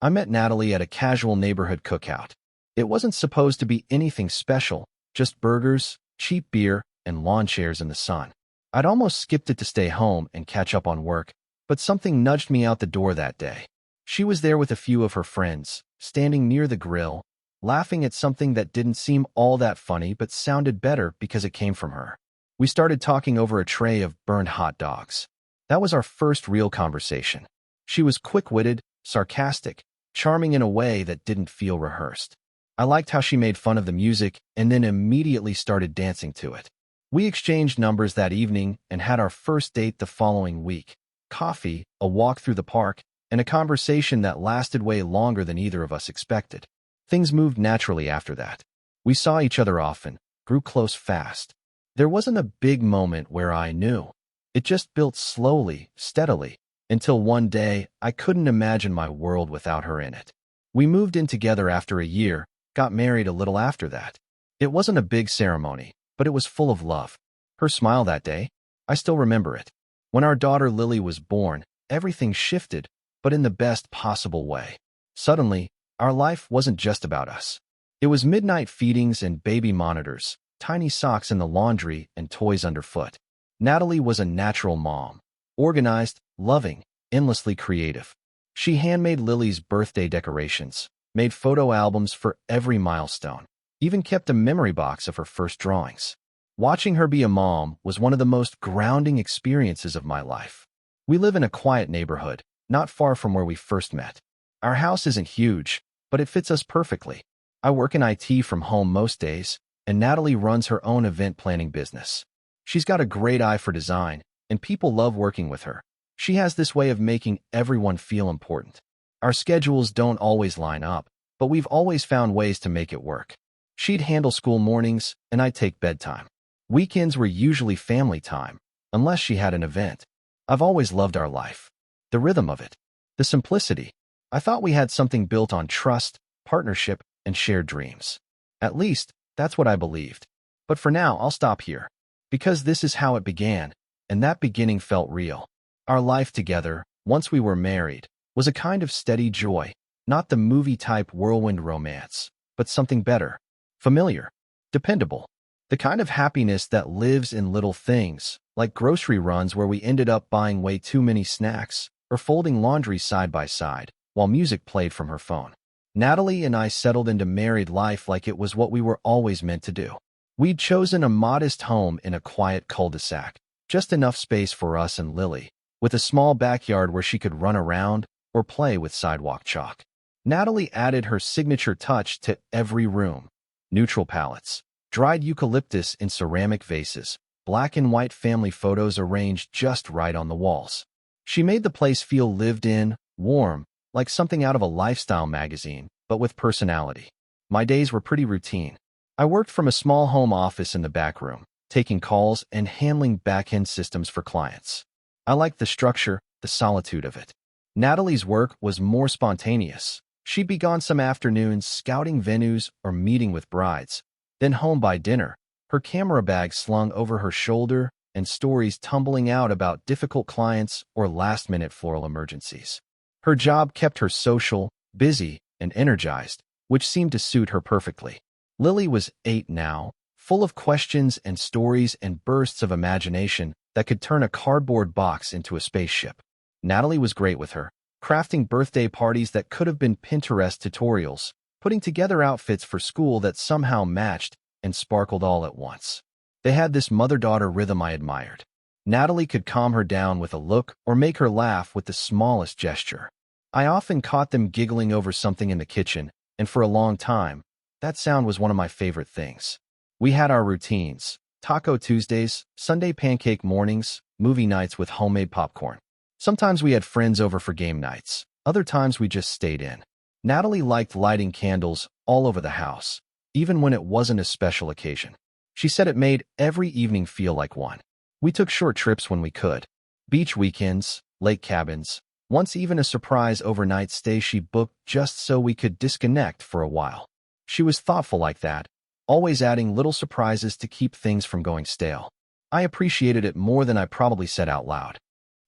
I met Natalie at a casual neighborhood cookout. It wasn't supposed to be anything special, just burgers, cheap beer, and lawn chairs in the sun. I'd almost skipped it to stay home and catch up on work, but something nudged me out the door that day. She was there with a few of her friends, standing near the grill, laughing at something that didn't seem all that funny but sounded better because it came from her. We started talking over a tray of burned hot dogs. That was our first real conversation. She was quick-witted, sarcastic, charming in a way that didn't feel rehearsed. I liked how she made fun of the music and then immediately started dancing to it. We exchanged numbers that evening and had our first date the following week. Coffee, a walk through the park, and a conversation that lasted way longer than either of us expected. Things moved naturally after that. We saw each other often, grew close fast. There wasn't a big moment where I knew. It just built slowly, steadily, until one day I couldn't imagine my world without her in it. We moved in together after a year, got married a little after that. It wasn't a big ceremony, but it was full of love. Her smile that day, I still remember it. When our daughter Lily was born, everything shifted, but in the best possible way. Suddenly, our life wasn't just about us. It was midnight feedings and baby monitors, tiny socks in the laundry and toys underfoot. Natalie was a natural mom, organized, loving, endlessly creative. She handmade Lily's birthday decorations, made photo albums for every milestone, even kept a memory box of her first drawings. Watching her be a mom was one of the most grounding experiences of my life. We live in a quiet neighborhood, not far from where we first met. Our house isn't huge, but it fits us perfectly. I work in IT from home most days, and Natalie runs her own event planning business. She's got a great eye for design, and people love working with her. She has this way of making everyone feel important. Our schedules don't always line up, but we've always found ways to make it work. She'd handle school mornings, and I'd take bedtime. Weekends were usually family time, unless she had an event. I've always loved our life. The rhythm of it. The simplicity. I thought we had something built on trust, partnership, and shared dreams. At least, that's what I believed. But for now, I'll stop here. Because this is how it began, and that beginning felt real. Our life together, once we were married, was a kind of steady joy, not the movie-type whirlwind romance, but something better, familiar, dependable. The kind of happiness that lives in little things, like grocery runs where we ended up buying way too many snacks, or folding laundry side by side, while music played from her phone. Natalie and I settled into married life like it was what we were always meant to do. We'd chosen a modest home in a quiet cul-de-sac, just enough space for us and Lily, with a small backyard where she could run around or play with sidewalk chalk. Natalie added her signature touch to every room. Neutral palettes, dried eucalyptus in ceramic vases, black and white family photos arranged just right on the walls. She made the place feel lived in, warm, like something out of a lifestyle magazine, but with personality. My days were pretty routine. I worked from a small home office in the back room, taking calls and handling back-end systems for clients. I liked the structure, the solitude of it. Natalie's work was more spontaneous. She'd be gone some afternoons scouting venues or meeting with brides, then home by dinner, her camera bag slung over her shoulder and stories tumbling out about difficult clients or last-minute floral emergencies. Her job kept her social, busy, and energized, which seemed to suit her perfectly. Lily was 8 now, full of questions and stories and bursts of imagination that could turn a cardboard box into a spaceship. Natalie was great with her, crafting birthday parties that could have been Pinterest tutorials, putting together outfits for school that somehow matched and sparkled all at once. They had this mother-daughter rhythm I admired. Natalie could calm her down with a look or make her laugh with the smallest gesture. I often caught them giggling over something in the kitchen, and for a long time, that sound was one of my favorite things. We had our routines: Taco Tuesdays, Sunday pancake mornings, movie nights with homemade popcorn. Sometimes we had friends over for game nights. Other times we just stayed in. Natalie liked lighting candles all over the house, even when it wasn't a special occasion. She said it made every evening feel like one. We took short trips when we could. Beach weekends, lake cabins, once even a surprise overnight stay she booked just so we could disconnect for a while. She was thoughtful like that, always adding little surprises to keep things from going stale. I appreciated it more than I probably said out loud.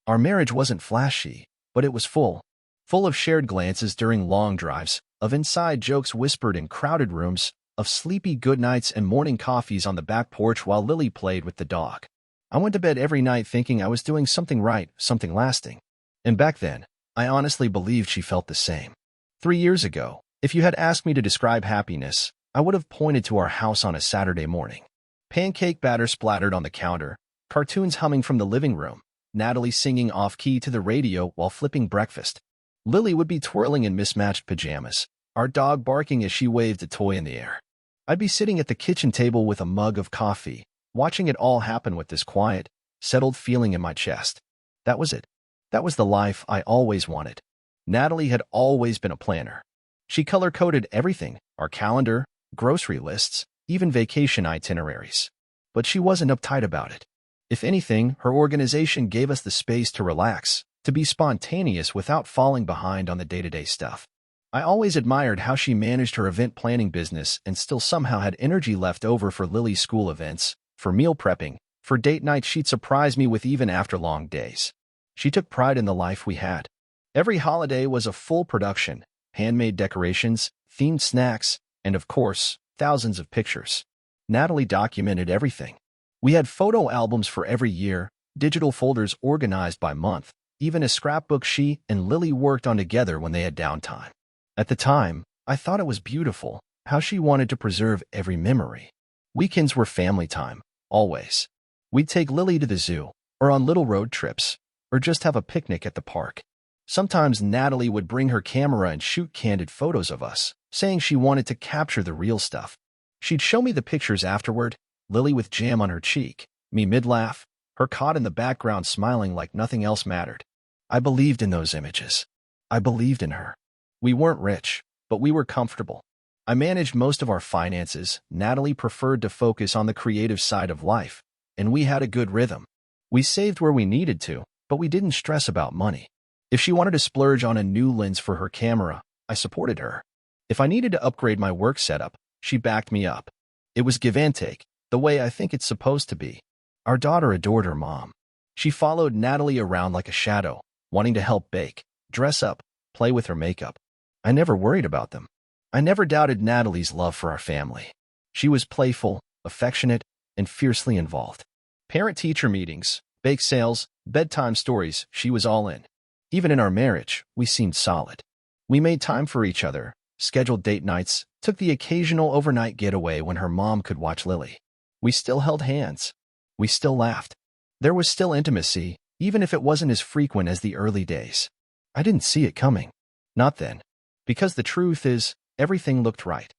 Our marriage wasn't flashy, but it was full. full of shared glances during long drives, of inside jokes whispered in crowded rooms, of sleepy goodnights and morning coffees on the back porch while Lily played with the dog. I went to bed every night thinking I was doing something right, something lasting. And back then, I honestly believed she felt the same. 3 years ago, if you had asked me to describe happiness, I would have pointed to our house on a Saturday morning. Pancake batter splattered on the counter, cartoons humming from the living room, Natalie singing off-key to the radio while flipping breakfast. Lily would be twirling in mismatched pajamas, our dog barking as she waved a toy in the air. I'd be sitting at the kitchen table with a mug of coffee, watching it all happen with this quiet, settled feeling in my chest. That was it. That was the life I always wanted. Natalie had always been a planner. She color-coded everything, our calendar, grocery lists, even vacation itineraries. But she wasn't uptight about it. If anything, her organization gave us the space to relax, to be spontaneous without falling behind on the day-to-day stuff. I always admired how she managed her event planning business and still somehow had energy left over for Lily's school events, for meal prepping, for date night she'd surprise me with even after long days. She took pride in the life we had. Every holiday was a full production, handmade decorations, themed snacks, and of course, thousands of pictures. Natalie documented everything. We had photo albums for every year, digital folders organized by month, even a scrapbook she and Lily worked on together when they had downtime. At the time, I thought it was beautiful, how she wanted to preserve every memory. Weekends were family time, always. We'd take Lily to the zoo, or on little road trips, or just have a picnic at the park. Sometimes Natalie would bring her camera and shoot candid photos of us, saying she wanted to capture the real stuff. She'd show me the pictures afterward, Lily with jam on her cheek, me mid-laugh, her caught in the background smiling like nothing else mattered. I believed in those images. I believed in her. We weren't rich, but we were comfortable. I managed most of our finances. Natalie preferred to focus on the creative side of life, and we had a good rhythm. We saved where we needed to, but we didn't stress about money. If she wanted to splurge on a new lens for her camera, I supported her. If I needed to upgrade my work setup, she backed me up. It was give and take, the way I think it's supposed to be. Our daughter adored her mom. She followed Natalie around like a shadow, wanting to help bake, dress up, play with her makeup. I never worried about them. I never doubted Natalie's love for our family. She was playful, affectionate, and fiercely involved. Parent-teacher meetings, bake sales, bedtime stories, she was all in. Even in our marriage, we seemed solid. We made time for each other, scheduled date nights, took the occasional overnight getaway when her mom could watch Lily. We still held hands. We still laughed. There was still intimacy, even if it wasn't as frequent as the early days. I didn't see it coming. Not then. Because the truth is, everything looked right.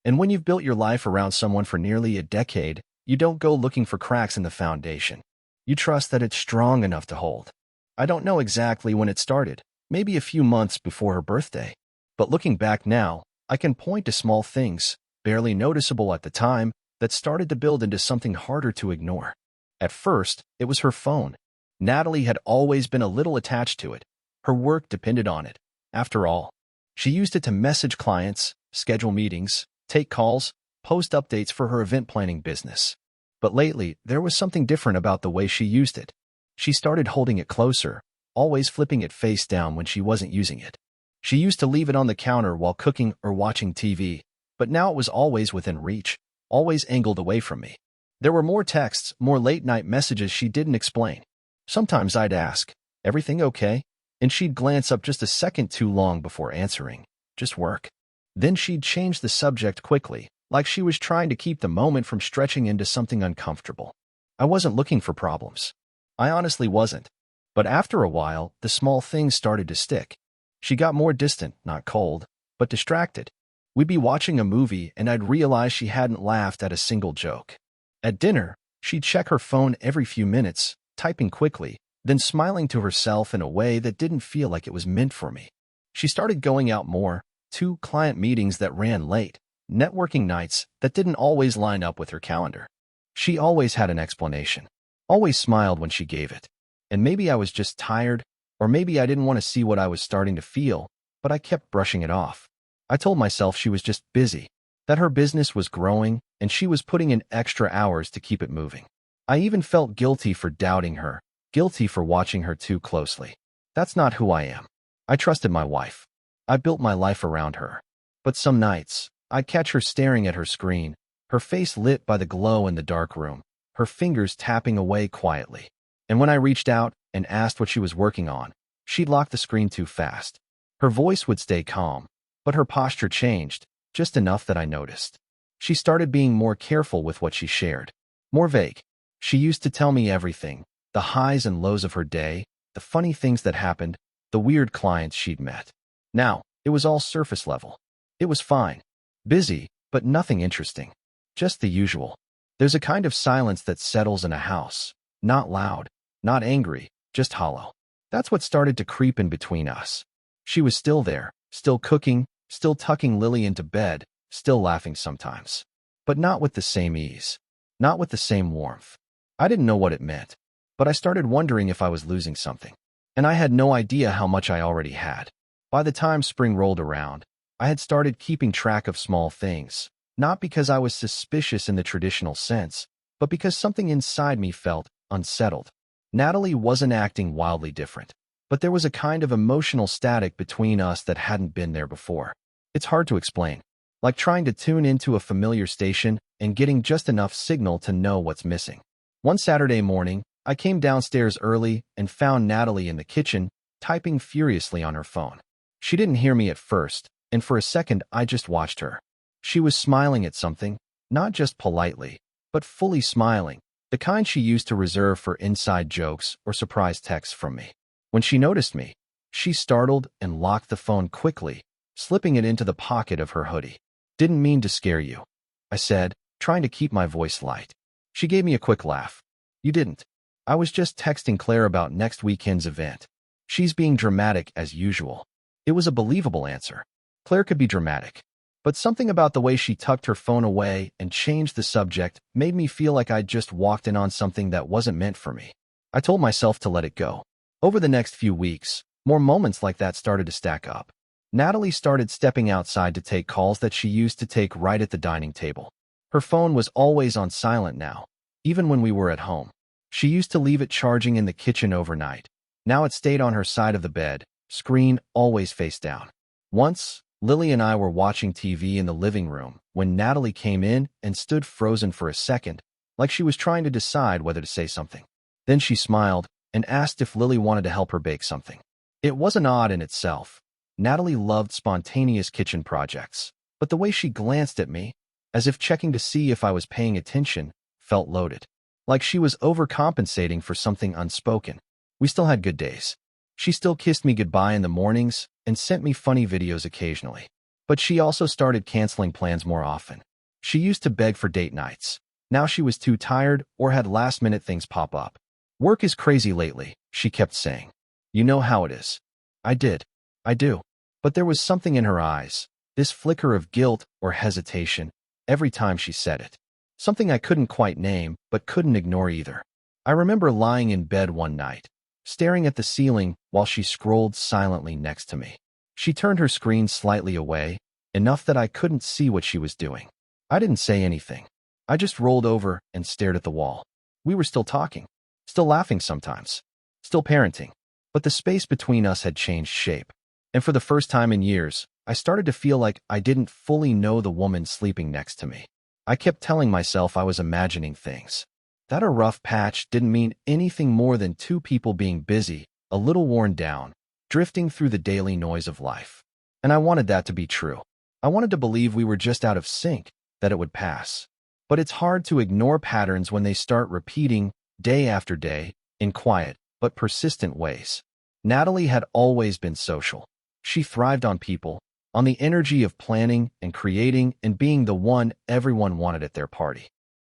And when you've built your life around someone for nearly a decade, you don't go looking for cracks in the foundation. You trust that it's strong enough to hold. I don't know exactly when it started, maybe a few months before her birthday. But looking back now, I can point to small things, barely noticeable at the time, that started to build into something harder to ignore. At first, it was her phone. Natalie had always been a little attached to it. Her work depended on it. After all, she used it to message clients, schedule meetings, take calls, post updates for her event planning business. But lately, there was something different about the way she used it. She started holding it closer, always flipping it face down when she wasn't using it. She used to leave it on the counter while cooking or watching TV, but now it was always within reach, always angled away from me. There were more texts, more late-night messages she didn't explain. Sometimes I'd ask, "Everything okay?" And she'd glance up just a second too long before answering, "Just work." Then she'd change the subject quickly, like she was trying to keep the moment from stretching into something uncomfortable. I wasn't looking for problems. I honestly wasn't. But after a while, the small things started to stick. She got more distant, not cold, but distracted. We'd be watching a movie and I'd realize she hadn't laughed at a single joke. At dinner, she'd check her phone every few minutes, typing quickly, then smiling to herself in a way that didn't feel like it was meant for me. She started going out more, 2 client meetings that ran late, networking nights that didn't always line up with her calendar. She always had an explanation, always smiled when she gave it. And maybe I was just tired, or maybe I didn't want to see what I was starting to feel, but I kept brushing it off. I told myself she was just busy, that her business was growing, and she was putting in extra hours to keep it moving. I even felt guilty for doubting her, guilty for watching her too closely. That's not who I am. I trusted my wife. I built my life around her. But some nights, I'd catch her staring at her screen, her face lit by the glow in the dark room, her fingers tapping away quietly. And when I reached out and asked what she was working on, she'd lock the screen too fast. Her voice would stay calm, but her posture changed, just enough that I noticed. She started being more careful with what she shared, more vague. She used to tell me everything, the highs and lows of her day, the funny things that happened, the weird clients she'd met. Now, it was all surface level. It was fine. Busy, but nothing interesting. Just the usual. There's a kind of silence that settles in a house. Not loud, not angry, just hollow. That's what started to creep in between us. She was still there, still cooking, still tucking Lily into bed, still laughing sometimes. But not with the same ease. Not with the same warmth. I didn't know what it meant, but I started wondering if I was losing something. And I had no idea how much I already had. By the time spring rolled around, I had started keeping track of small things, not because I was suspicious in the traditional sense, but because something inside me felt unsettled. Natalie wasn't acting wildly different, but there was a kind of emotional static between us that hadn't been there before. It's hard to explain, like trying to tune into a familiar station and getting just enough signal to know what's missing. One Saturday morning, I came downstairs early and found Natalie in the kitchen, typing furiously on her phone. She didn't hear me at first, and for a second I just watched her. She was smiling at something, not just politely, but fully smiling, the kind she used to reserve for inside jokes or surprise texts from me. When she noticed me, she startled and locked the phone quickly, slipping it into the pocket of her hoodie. "Didn't mean to scare you," I said, trying to keep my voice light. She gave me a quick laugh. "You didn't. I was just texting Claire about next weekend's event. She's being dramatic as usual." It was a believable answer. Claire could be dramatic. But something about the way she tucked her phone away and changed the subject made me feel like I'd just walked in on something that wasn't meant for me. I told myself to let it go. Over the next few weeks, more moments like that started to stack up. Natalie started stepping outside to take calls that she used to take right at the dining table. Her phone was always on silent now, even when we were at home. She used to leave it charging in the kitchen overnight. Now it stayed on her side of the bed, screen always face down. Once, Lily and I were watching TV in the living room when Natalie came in and stood frozen for a second, like she was trying to decide whether to say something. Then she smiled and asked if Lily wanted to help her bake something. It wasn't odd in itself. Natalie loved spontaneous kitchen projects, but the way she glanced at me, as if checking to see if I was paying attention, felt loaded. Like she was overcompensating for something unspoken. We still had good days. She still kissed me goodbye in the mornings and sent me funny videos occasionally. But she also started canceling plans more often. She used to beg for date nights. Now she was too tired or had last-minute things pop up. "Work is crazy lately," she kept saying. "You know how it is." I did. I do. But there was something in her eyes, this flicker of guilt or hesitation, every time she said it. Something I couldn't quite name, but couldn't ignore either. I remember lying in bed one night, staring at the ceiling while she scrolled silently next to me. She turned her screen slightly away, enough that I couldn't see what she was doing. I didn't say anything. I just rolled over and stared at the wall. We were still talking, still laughing sometimes, still parenting, but the space between us had changed shape. And for the first time in years, I started to feel like I didn't fully know the woman sleeping next to me. I kept telling myself I was imagining things. That a rough patch didn't mean anything more than two people being busy, a little worn down, drifting through the daily noise of life. And I wanted that to be true. I wanted to believe we were just out of sync, that it would pass. But it's hard to ignore patterns when they start repeating, day after day, in quiet but persistent ways. Natalie had always been social. She thrived on people, on the energy of planning and creating and being the one everyone wanted at their party.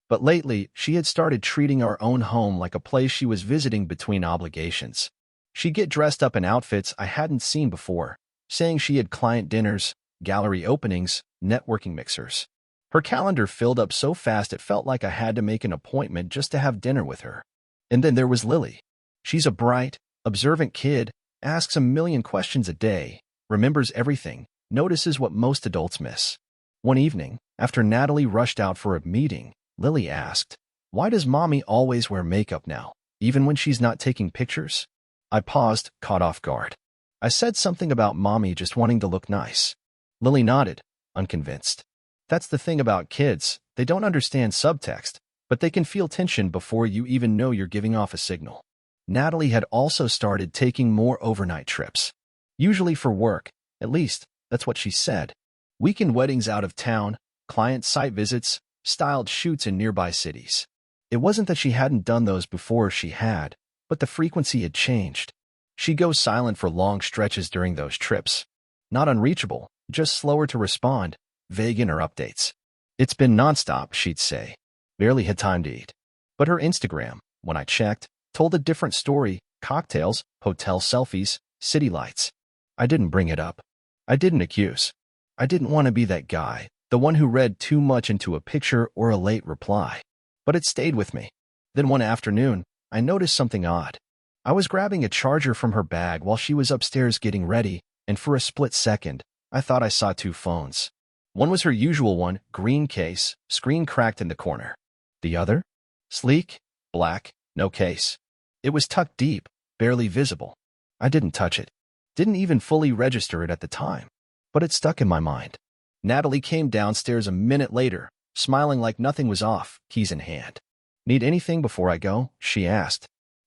But lately, she had started treating our own home like a place she was visiting between obligations. She'd get dressed up in outfits I hadn't seen before, saying she had client dinners, gallery openings, networking mixers. Her calendar filled up so fast it felt like I had to make an appointment just to have dinner with her. And then there was Lily. She's a bright, observant kid, asks a million questions a day, remembers everything, notices what most adults miss. One evening, after Natalie rushed out for a meeting, Lily asked, "Why does Mommy always wear makeup now, even when she's not taking pictures?" I paused, caught off guard. I said something about mommy just wanting to look nice. Lily nodded, unconvinced. That's the thing about kids. They don't understand subtext, but they can feel tension before you even know you're giving off a signal. Natalie had also started taking more overnight trips. Usually for work, at least, that's what she said. Weekend weddings out of town, client site visits, styled shoots in nearby cities. It wasn't that she hadn't done those before, she had, but the frequency had changed. She'd go silent for long stretches during those trips. Not unreachable, just slower to respond, vague in her updates. It's been nonstop, she'd say. Barely had time to eat. But her Instagram, when I checked, told a different story: cocktails, hotel selfies, city lights. I didn't bring it up. I didn't accuse. I didn't want to be that guy, the one who read too much into a picture or a late reply. But it stayed with me. Then one afternoon, I noticed something odd. I was grabbing a charger from her bag while she was upstairs getting ready, and for a split second, I thought I saw two phones. One was her usual one, green case, screen cracked in the corner. The other? Sleek, black, no case. It was tucked deep, barely visible. I didn't touch it. Didn't even fully register it at the time. But it stuck in my mind. Natalie came downstairs a minute later, smiling like nothing was off, keys in hand. Need anything before I go? She asked.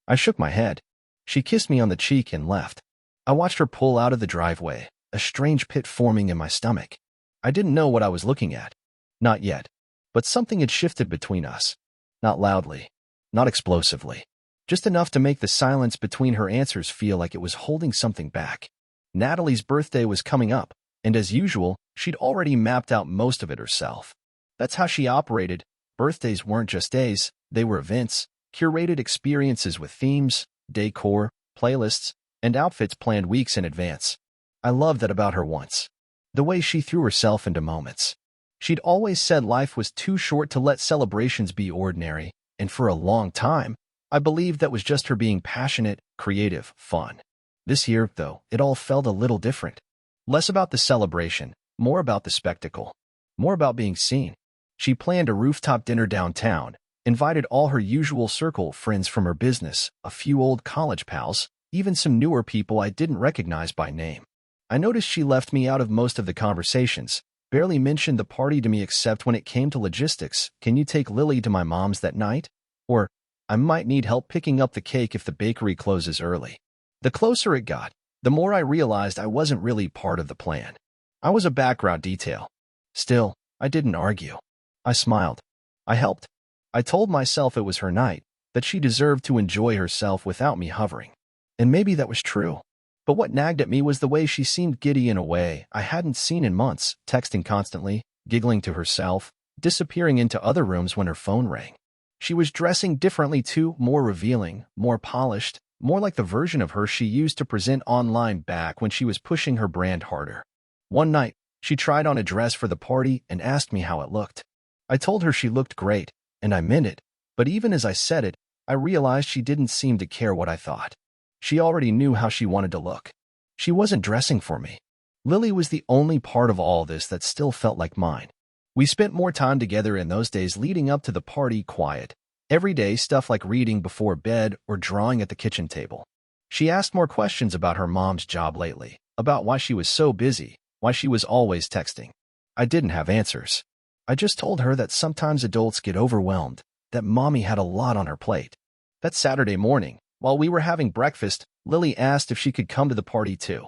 I shook my head. She kissed me on the cheek and left. I watched her pull out of the driveway, a strange pit forming in my stomach. I didn't know what I was looking at. Not yet. But something had shifted between us. Not loudly. Not explosively. Just enough to make the silence between her answers feel like it was holding something back. Natalie's birthday was coming up, and as usual, she'd already mapped out most of it herself. That's how she operated. Birthdays weren't just days, they were events, curated experiences with themes, decor, playlists, and outfits planned weeks in advance. I loved that about her once. The way she threw herself into moments. She'd always said life was too short to let celebrations be ordinary, and for a long time, I believed that was just her being passionate, creative, fun. This year, though, it all felt a little different. Less about the celebration, more about the spectacle. More about being seen. She planned a rooftop dinner downtown, invited all her usual circle friends from her business, a few old college pals, even some newer people I didn't recognize by name. I noticed she left me out of most of the conversations, barely mentioned the party to me except when it came to logistics. Can you take Lily to my mom's that night? Or, I might need help picking up the cake if the bakery closes early. The closer it got, the more I realized I wasn't really part of the plan. I was a background detail. Still, I didn't argue. I smiled. I helped. I told myself it was her night, that she deserved to enjoy herself without me hovering. And maybe that was true. But what nagged at me was the way she seemed giddy in a way I hadn't seen in months, texting constantly, giggling to herself, disappearing into other rooms when her phone rang. She was dressing differently too, more revealing, more polished, more like the version of her she used to present online back when she was pushing her brand harder. One night, she tried on a dress for the party and asked me how it looked. I told her she looked great, and I meant it, but even as I said it, I realized she didn't seem to care what I thought. She already knew how she wanted to look. She wasn't dressing for me. Lily was the only part of all this that still felt like mine. We spent more time together in those days leading up to the party, quiet. Everyday stuff like reading before bed or drawing at the kitchen table. She asked more questions about her mom's job lately, about why she was so busy, why she was always texting. I didn't have answers. I just told her that sometimes adults get overwhelmed, that mommy had a lot on her plate. That Saturday morning, while we were having breakfast, Lily asked if she could come to the party too.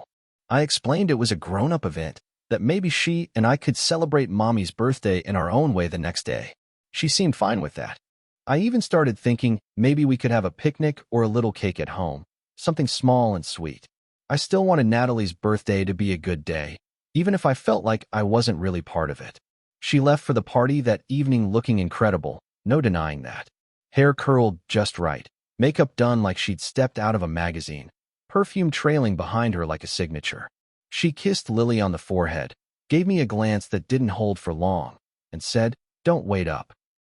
I explained it was a grown-up event, that maybe she and I could celebrate mommy's birthday in our own way the next day. She seemed fine with that. I even started thinking maybe we could have a picnic or a little cake at home, something small and sweet. I still wanted Natalie's birthday to be a good day, even if I felt like I wasn't really part of it. She left for the party that evening looking incredible, no denying that. Hair curled just right, makeup done like she'd stepped out of a magazine, perfume trailing behind her like a signature. She kissed Lily on the forehead, gave me a glance that didn't hold for long, and said, "Don't wait up."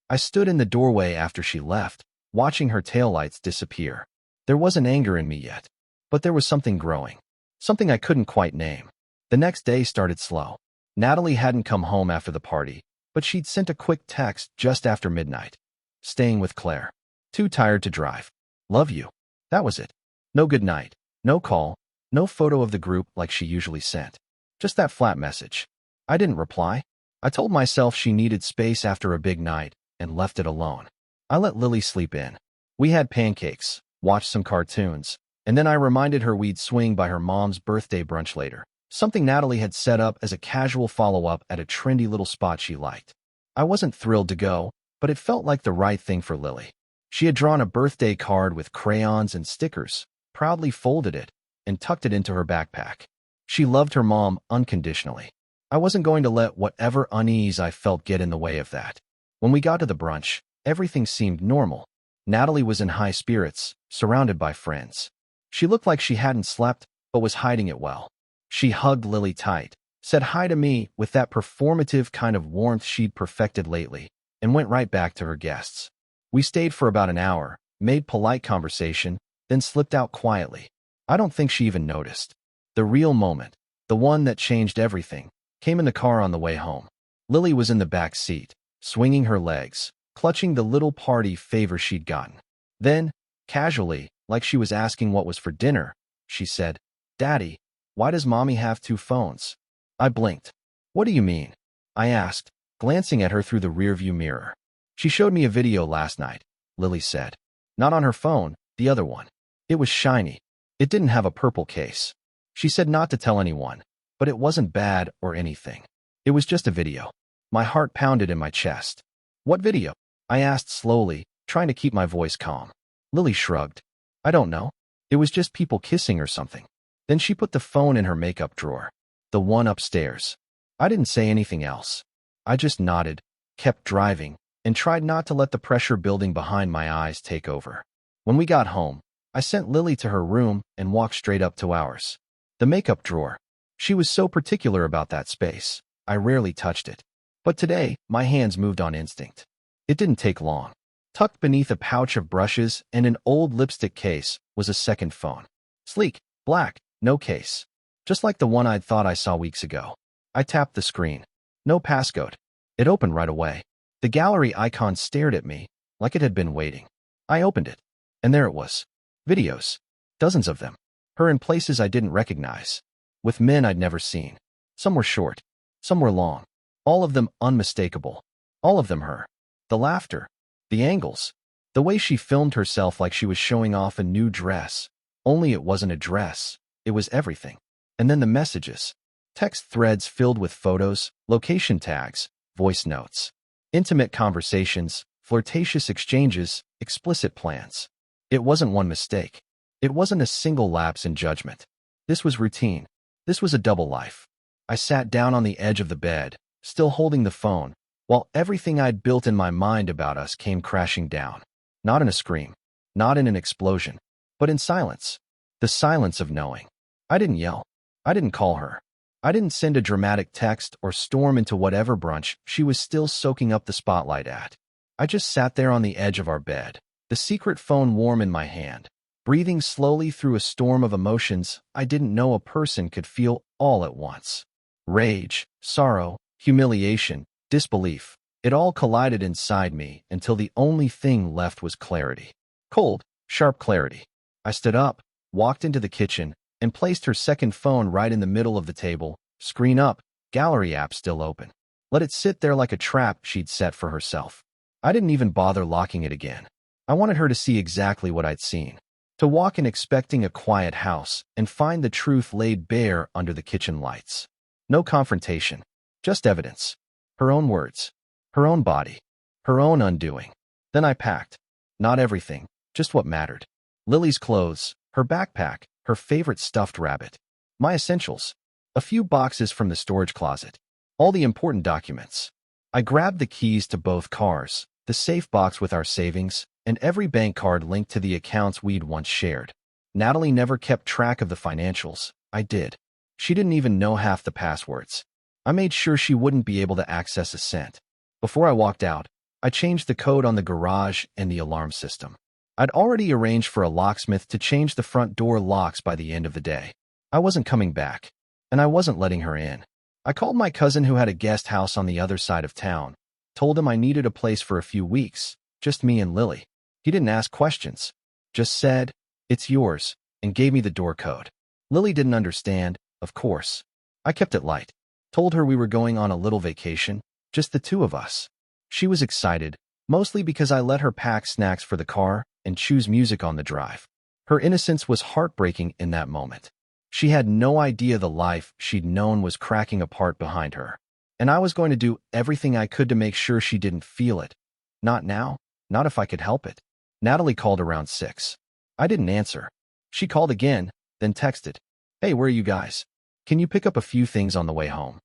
I stood in the doorway after she left, watching her taillights disappear. There wasn't anger in me yet, but there was something growing, something I couldn't quite name. The next day started slow. Natalie hadn't come home after the party, but she'd sent a quick text just after midnight. Staying with Claire. Too tired to drive. Love you. That was it. No good night. No call. No photo of the group like she usually sent. Just that flat message. I didn't reply. I told myself she needed space after a big night and left it alone. I let Lily sleep in. We had pancakes, watched some cartoons, and then I reminded her we'd swing by her mom's birthday brunch later, something Natalie had set up as a casual follow-up at a trendy little spot she liked. I wasn't thrilled to go, but it felt like the right thing for Lily. She had drawn a birthday card with crayons and stickers, proudly folded it, and tucked it into her backpack. She loved her mom unconditionally. I wasn't going to let whatever unease I felt get in the way of that. When we got to the brunch, everything seemed normal. Natalie was in high spirits, surrounded by friends. She looked like she hadn't slept, but was hiding it well. She hugged Lily tight, said hi to me with that performative kind of warmth she'd perfected lately, and went right back to her guests. We stayed for about an hour, made polite conversation, then slipped out quietly. I don't think she even noticed. The real moment, the one that changed everything, came in the car on the way home. Lily was in the back seat, swinging her legs, clutching the little party favor she'd gotten. Then, casually, like she was asking what was for dinner, she said, "Daddy, why does Mommy have two phones?" I blinked. "What do you mean?" I asked, glancing at her through the rearview mirror. "She showed me a video last night," Lily said. "Not on her phone, the other one. It was shiny. It didn't have a purple case. She said not to tell anyone, but it wasn't bad or anything. It was just a video." My heart pounded in my chest. "What video?" I asked slowly, trying to keep my voice calm. Lily shrugged. "I don't know. It was just people kissing or something." Then she put the phone in her makeup drawer. The one upstairs. I didn't say anything else. I just nodded, kept driving, and tried not to let the pressure building behind my eyes take over. When we got home, I sent Lily to her room and walked straight up to ours. The makeup drawer. She was so particular about that space. I rarely touched it. But today, my hands moved on instinct. It didn't take long. Tucked beneath a pouch of brushes and an old lipstick case was a second phone. Sleek, black, no case. Just like the one I'd thought I saw weeks ago. I tapped the screen. No passcode. It opened right away. The gallery icon stared at me, like it had been waiting. I opened it. And there it was. Videos. Dozens of them. Her in places I didn't recognize. With men I'd never seen. Some were short. Some were long. All of them unmistakable. All of them her. The laughter. The angles. The way she filmed herself like she was showing off a new dress. Only it wasn't a dress. It was everything. And then the messages. Text threads filled with photos, location tags, voice notes. Intimate conversations, flirtatious exchanges, explicit plans. It wasn't one mistake. It wasn't a single lapse in judgment. This was routine. This was a double life. I sat down on the edge of the bed, still holding the phone, while everything I'd built in my mind about us came crashing down. Not in a scream, not in an explosion, but in silence. The silence of knowing. I didn't yell. I didn't call her. I didn't send a dramatic text or storm into whatever brunch she was still soaking up the spotlight at. I just sat there on the edge of our bed, the secret phone warm in my hand, breathing slowly through a storm of emotions I didn't know a person could feel all at once. Rage, sorrow, humiliation, disbelief. It all collided inside me until the only thing left was clarity. Cold, sharp clarity. I stood up, walked into the kitchen, and placed her second phone right in the middle of the table, screen up, gallery app still open. Let it sit there like a trap she'd set for herself. I didn't even bother locking it again. I wanted her to see exactly what I'd seen. To walk in expecting a quiet house and find the truth laid bare under the kitchen lights. No confrontation, just evidence. Her own words, her own body, her own undoing. Then I packed. Not everything, just what mattered. Lily's clothes, her backpack, her favorite stuffed rabbit. My essentials. A few boxes from the storage closet. All the important documents. I grabbed the keys to both cars, the safe box with our savings, and every bank card linked to the accounts we'd once shared. Natalie never kept track of the financials. I did. She didn't even know half the passwords. I made sure she wouldn't be able to access a cent. Before I walked out, I changed the code on the garage and the alarm system. I'd already arranged for a locksmith to change the front door locks by the end of the day. I wasn't coming back, and I wasn't letting her in. I called my cousin who had a guest house on the other side of town, told him I needed a place for a few weeks, just me and Lily. He didn't ask questions, just said, "It's yours," and gave me the door code. Lily didn't understand, of course. I kept it light. Told her we were going on a little vacation, just the two of us. She was excited, mostly because I let her pack snacks for the car and choose music on the drive. Her innocence was heartbreaking in that moment. She had no idea the life she'd known was cracking apart behind her. And I was going to do everything I could to make sure she didn't feel it. Not now, not if I could help it. Natalie called around 6. I didn't answer. She called again, then texted, "Hey, where are you guys? Can you pick up a few things on the way home?"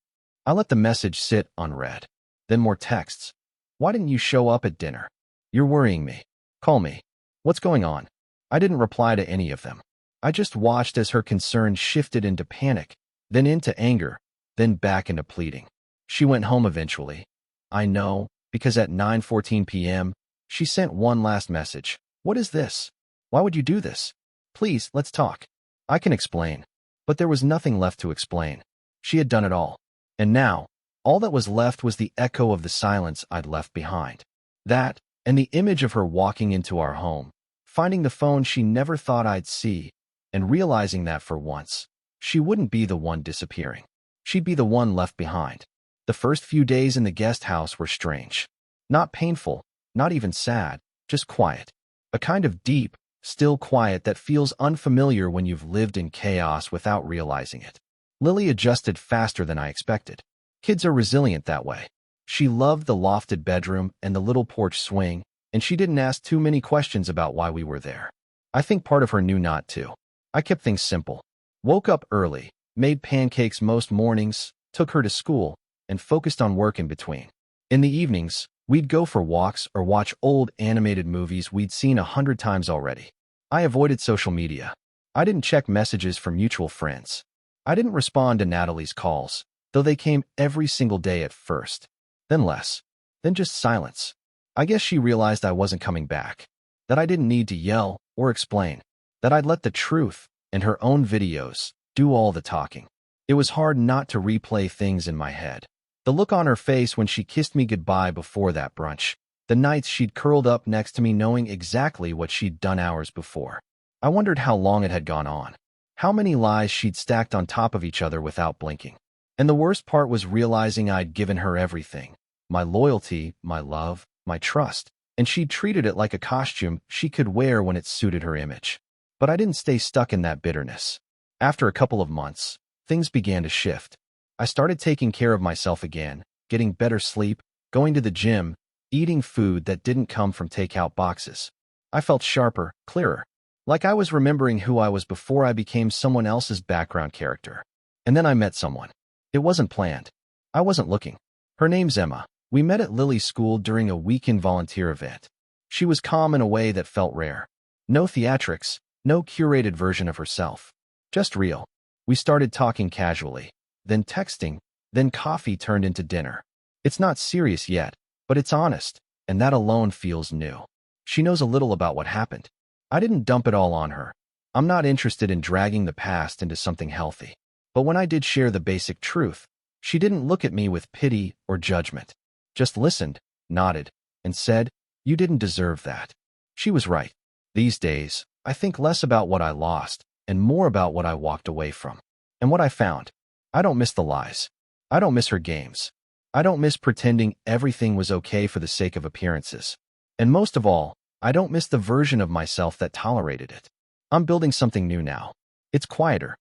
I let the message sit unread. Then more texts. "Why didn't you show up at dinner? You're worrying me. Call me. What's going on?" I didn't reply to any of them. I just watched as her concern shifted into panic, then into anger, then back into pleading. She went home eventually. I know, because at 9:14 p.m., she sent one last message. "What is this? Why would you do this? Please, let's talk." I can explain. But there was nothing left to explain. She had done it all. And now, all that was left was the echo of the silence I'd left behind. That, and the image of her walking into our home, finding the phone she never thought I'd see, and realizing that for once, she wouldn't be the one disappearing. She'd be the one left behind. The first few days in the guest house were strange. Not painful, not even sad, just quiet. A kind of deep, still quiet that feels unfamiliar when you've lived in chaos without realizing it. Lily adjusted faster than I expected. Kids are resilient that way. She loved the lofted bedroom and the little porch swing, and she didn't ask too many questions about why we were there. I think part of her knew not to. I kept things simple. Woke up early, made pancakes most mornings, took her to school, and focused on work in between. In the evenings, we'd go for walks or watch old animated movies we'd seen 100 times already. I avoided social media. I didn't check messages from mutual friends. I didn't respond to Natalie's calls, though they came every single day at first. Then less. Then just silence. I guess she realized I wasn't coming back. That I didn't need to yell or explain. That I'd let the truth and her own videos do all the talking. It was hard not to replay things in my head. The look on her face when she kissed me goodbye before that brunch. The nights she'd curled up next to me knowing exactly what she'd done hours before. I wondered how long it had gone on. How many lies she'd stacked on top of each other without blinking. And the worst part was realizing I'd given her everything. My loyalty, my love, my trust. And she'd treated it like a costume she could wear when it suited her image. But I didn't stay stuck in that bitterness. After a couple of months, things began to shift. I started taking care of myself again, getting better sleep, going to the gym, eating food that didn't come from takeout boxes. I felt sharper, clearer, like I was remembering who I was before I became someone else's background character. And then I met someone. It wasn't planned. I wasn't looking. Her name's Emma. We met at Lily's school during a weekend volunteer event. She was calm in a way that felt rare. No theatrics, no curated version of herself. Just real. We started talking casually, then texting, then coffee turned into dinner. It's not serious yet, but it's honest, and that alone feels new. She knows a little about what happened. I didn't dump it all on her. I'm not interested in dragging the past into something healthy. But when I did share the basic truth, she didn't look at me with pity or judgment. Just listened, nodded, and said, "You didn't deserve that." She was right. These days, I think less about what I lost and more about what I walked away from. And what I found. I don't miss the lies. I don't miss her games. I don't miss pretending everything was okay for the sake of appearances. And most of all, I don't miss the version of myself that tolerated it. I'm building something new now. It's quieter.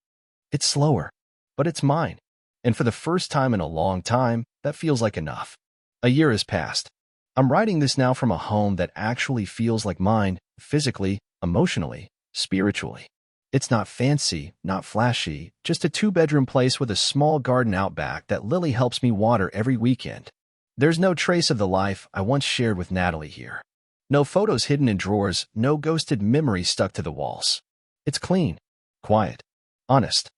It's slower. But it's mine. And for the first time in a long time, that feels like enough. A year has passed. I'm writing this now from a home that actually feels like mine, physically, emotionally, spiritually. It's not fancy, not flashy, just a 2-bedroom place with a small garden out back that Lily helps me water every weekend. There's no trace of the life I once shared with Natalie here. No photos hidden in drawers, no ghosted memories stuck to the walls. It's clean, quiet, honest.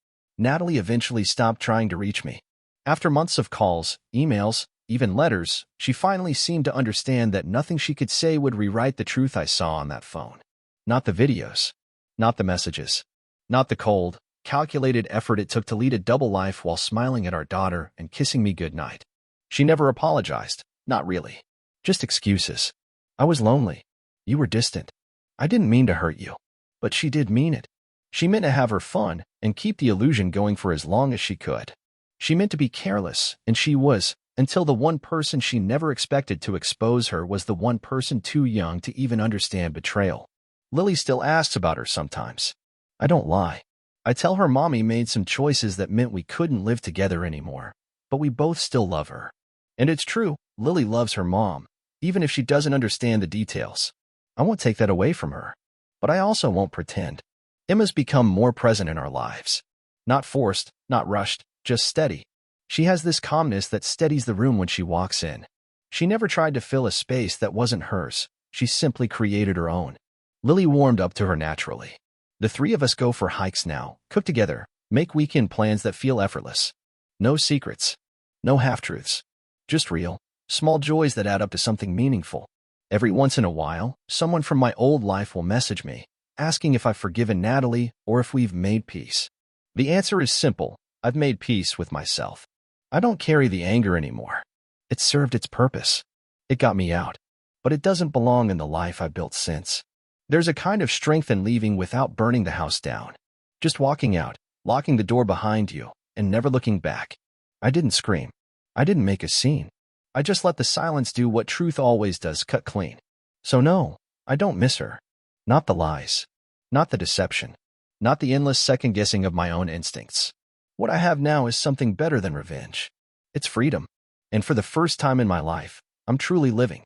Natalie eventually stopped trying to reach me. After months of calls, emails, even letters, she finally seemed to understand that nothing she could say would rewrite the truth I saw on that phone. Not the videos. Not the messages. Not the cold, calculated effort it took to lead a double life while smiling at our daughter and kissing me goodnight. She never apologized. Not really. Just excuses. I was lonely. You were distant. I didn't mean to hurt you. But she did mean it. She meant to have her fun and keep the illusion going for as long as she could. She meant to be careless, and she was, until the one person she never expected to expose her was the one person too young to even understand betrayal. Lily still asks about her sometimes. I don't lie. I tell her mommy made some choices that meant we couldn't live together anymore, but we both still love her. And it's true, Lily loves her mom, even if she doesn't understand the details. I won't take that away from her. But I also won't pretend. Emma's become more present in our lives. Not forced, not rushed, just steady. She has this calmness that steadies the room when she walks in. She never tried to fill a space that wasn't hers. She simply created her own. Lily warmed up to her naturally. The three of us go for hikes now, cook together, make weekend plans that feel effortless. No secrets. No half-truths. Just real, small joys that add up to something meaningful. Every once in a while, someone from my old life will message me, asking if I've forgiven Natalie or if we've made peace. The answer is simple. I've made peace with myself. I don't carry the anger anymore. It served its purpose. It got me out. But it doesn't belong in the life I've built since. There's a kind of strength in leaving without burning the house down. Just walking out, locking the door behind you, and never looking back. I didn't scream. I didn't make a scene. I just let the silence do what truth always does, cut clean. So no, I don't miss her. Not the lies. Not the deception. Not the endless second-guessing of my own instincts. What I have now is something better than revenge. It's freedom. And for the first time in my life, I'm truly living.